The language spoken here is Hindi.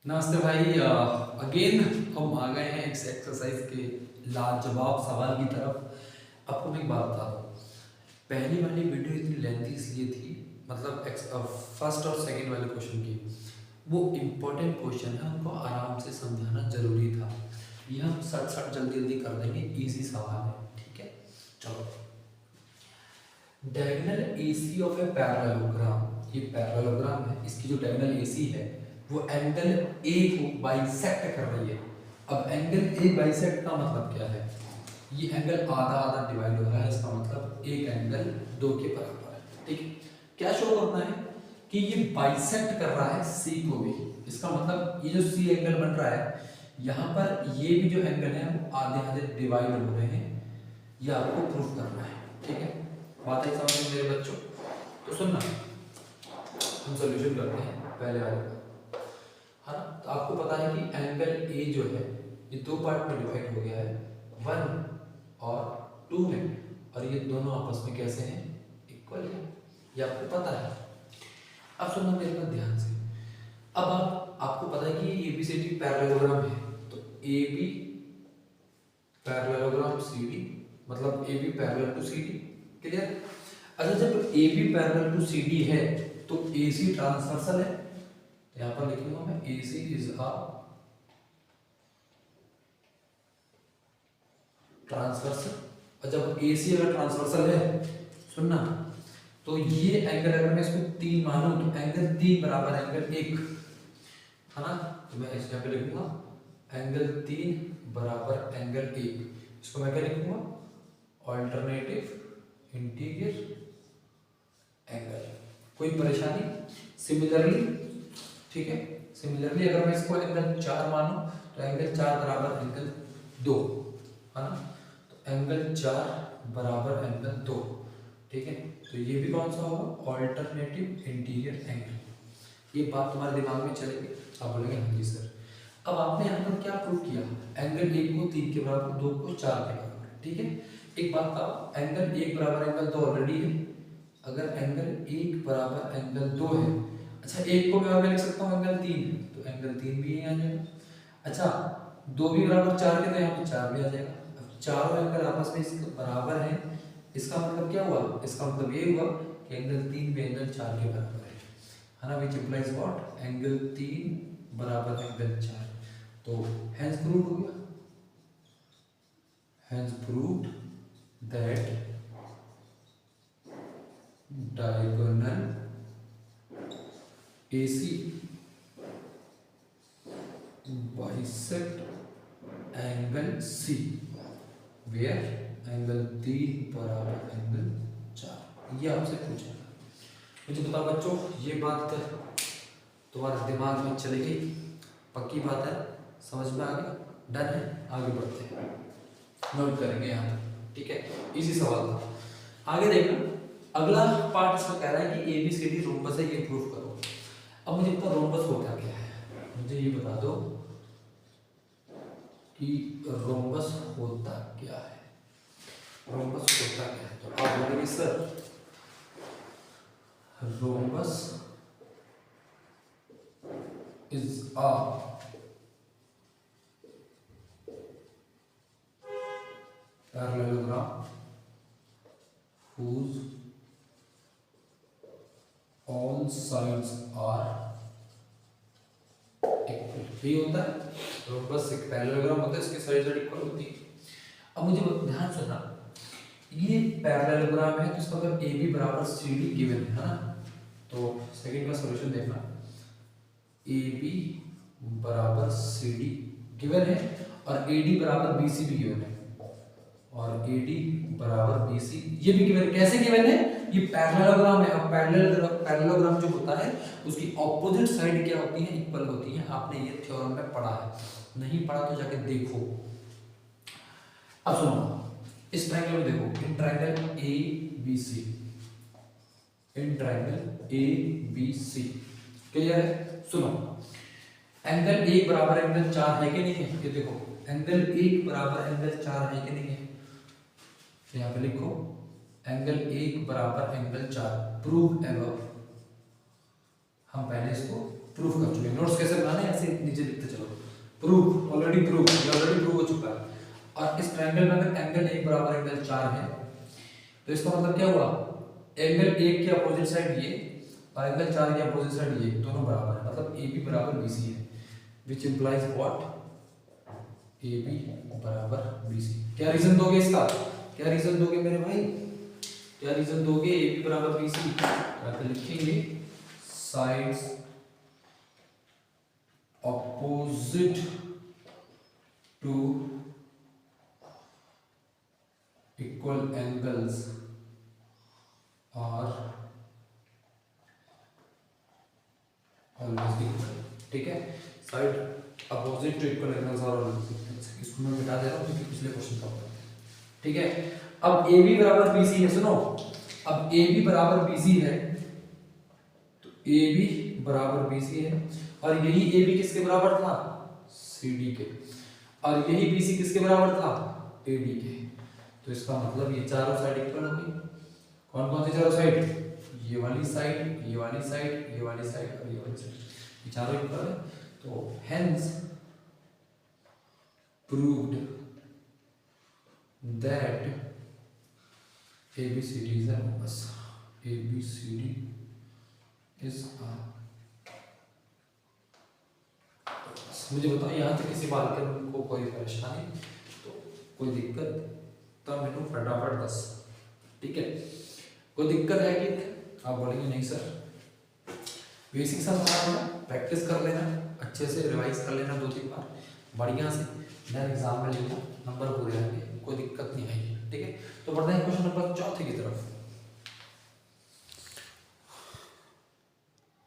नमस्ते भाई। अगेन हम आ गए हैं एक एक्सरसाइज के लाजवाब सवाल की तरफ। आपको मैं एक बात बता दूं, पहली वाली वीडियो इतनी लेंथी इसलिए थी, मतलब फर्स्ट और सेकंड वाले क्वेश्चन की वो इम्पोर्टेंट क्वेश्चन है, उनको आराम से समझाना जरूरी था। ये हम सट सट जल्दी जल्दी कर देंगे, इजी सवाल है, ठीक है। चलो, diagonal AC of a parallelogram, ये पैरेललोग्राम है, इसकी जो डायगोनल एसी है वो एंगल ए को बाइसेक्ट कर रही है। अब एंगल ए बाइसेक्ट का मतलब क्या है? ये एंगल आधा आधा डिवाइड हो रहा है, इसका मतलब एक एंगल दो के बराबर है, ठीक है। क्या शो करना है कि ये बाइसेक्ट कर रहा है सी को भी, इसका मतलब ये जो सी एंगल बन रहा है यहाँ पर ये भी जो एंगल है वो आधे आधे डिवाइड हो रहे हैं, ये आपको प्रूफ करना है, ठीक है। बात है समझ में मेरे बच्चों? तो सुनना, हम सॉल्यूशन करते हैं पहले वाले का, है ना। तो आपको पता है कि एंगल ए जो है ये दो पार्ट में डिवाइड हो गया है, 1 और 2 में, और ये दोनों आपस में कैसे हैं? इक्वल है, ये आपको पता है। अब सुनना मेरे बात ध्यान से। अब आपको पता है कि ये एबीसीडी पैरेललोग्राम है, तो AB पैरेललोग्राम CD, मतलब AB parallel to CD, clear. अच्छा, जब AB पैरेलल टू CD है तो AC ट्रांसवर्सल है, यहाँ पर लिखूंगा मैं AC इज अ ट्रांसवर्सल। और जब AC अगर ट्रांसवर्सल है, सुनना, तो ये एंगल अगर मैं इसको 3 मानूं तो एंगल 3 बराबर एंगल 1, है ना। तो मैं इस यहाँ पे लिखूंगा एंगल 3 बराबर एंगल 1, इसको मैं क्या लिखूंगा? Alternative interior angle. कोई परेशानी? सिमिलरली, ठीक है, सिमिलरली अगर मैं इसको एंगल 4 मानूं तो एंगल 4 बराबर एंगल 2, है ना। तो एंगल 4 बराबर एंगल 2, ठीक है। तो ये भी कौन सा होगा? Alternative interior angle. ये बात तुम्हारे दिमाग में चलेगी, आप बोलेंगे हाँ जी सर। अब आपने यहाँ पर क्या प्रूव किया? एंगल 1 को 3 के बराबर, 2 को 4 के बराबर, ठीक है। एक बात बताओ, एंगल 1 बराबर एंगल 2 ऑलरेडी है, अगर एंगल 1 बराबर एंगल 2 है, अच्छा 1 को मैं और लिख सकता हूँ एंगल 3 है, तो एंगल 3 भी यहीं आ जाएगा। अच्छा 2 भी बराबर 4 के, तो यहाँ पे 4 भी आ जाएगा। अब चारों एंगल आपस में इसके बराबर है, इसका मतलब क्या हुआ? इसका मतलब ये हुआ कि एंगल 3 भी एंगल 4 के बराबर है ना, विच इंप्लाइज व्हाट? एंगल 3 बराबर एंगल 4। तो हेंस प्रूव्ड हो गया, hence proved that diagonal AC bisect angle C where angle 3 बराबर एंगल 4। ये आपसे पूछा। मुझे बताओ बच्चों, ये बात तुम्हारे दिमाग में चली गई? पक्की बात है, समझ में आ गया? डन है, आगे बढ़ते हैं, नोट करेंगे यहाँ, ठीक है। इजी सवाल था। आगे देखना, अगला पार्ट इसमें कह रहा है कि ABCD रोम्बस है, ये प्रूफ करो। अब मुझे पता रोम्बस होता क्या है, मुझे ये बता दो कि रोम्बस होता क्या है। रोम्बस होता क्या है? तो आप बोलेंगे sir rhombus is a parallelogram whose all sides are equal। ये होता है रोम्बस, एक पैरेललोग्राम होता है, इसकी साइड साइड इक्वल होती है। अब मुझे ध्यान सुनना, ये पैरेललोग्राम है तो इसका मतलब AB बराबर CD गिवन है ना। तो सेकंड का सॉल्यूशन देखना, AB बराबर CD गिवन है और AD बराबर BC भी गिवन है, और AD बराबर BC ये भी गिवन है। कैसे गिवन है? ये पैरेललोग्राम है, और पैरेललोग्राम जो होता है उसकी ऑपोजिट साइड क्या होती है? इक्वल होती है। आपने ये थ्योरम में पढ़ा है, नहीं पढ़ा तो जाके देखो। अब सुनो, इस ट्रायंगल में देखो, in triangle ABC, in triangle ABC clear है? सुनो, एंगल 1 बराबर एंगल 4 है कि नहीं है? ये देखो, एंगल 1 बराबर एंगल 4 है कि नहीं है? यहाँ पे लिखो एंगल 1 बराबर एंगल 4, प्रूव एबव। हम पहले इसको प्रूफ कर चुके हैं। नोट्स कैसे बनाने, ऐसे नीचे बराबर एंगल 4 है, तो इसका मतलब क्या हुआ, एंगल 1 के अपोजिट साइड ये और एंगल 4 के अपोजिट साइड ये दोनों बराबर है, मतलब ए बी बराबर बी सी है, which implies what, A B बराबर बी सी। क्या रीजन दोगे इसका, क्या रीजन दोगे मेरे भाई, क्या रीजन दोगे, ए बी बराबर बी सी, तो लिखेंगे sides opposite to equal angles और ऑलवेज इक्वल, ठीक है, side opposite to equal angles और ऑलवेज इक्वल, इसको मैं मिटा दे रहा हूं क्योंकि पिछले क्वेश्चन का होता है, ठीक है। अब ए बी बराबर बी सी है, सुनो, अब ए बी बराबर बी सी है, तो ए बी बराबर बी सी है, और यही ए बी किसके बराबर था, सी डी के, और यही बी सी किसके बराबर था, ए डी के, तो इसका मतलब ये चारों साइड इक्वल हो गई। कौन कौन सी चारों साइड, ये वाली साइड, ये वाली साइड, ये वाली साइड और ये वाली साइड, ये चारों इक्वल है, तो hence proved that ABCD is an opus, ABCD is a, मुझे बताओ यहाँ तक किसी बात के को कोई परेशानी, तो कोई दिक्कत, तब मैंने फटाफट दस, ठीक है, कोई दिक्कत है कि आप बोलेंगे नहीं सर, बेसिक समझना, प्रैक्टिस कर लेना, अच्छे से रिवाइज कर लेना 2-3 बार बढ़िया से, देन एग्जाम में लिखना, नंबर पूरे आएंगे, कोई दिक्कत नहीं आएगी, ठीक है। तो बढ़ते हैं क्वेश्चन नंबर 4 की तरफ।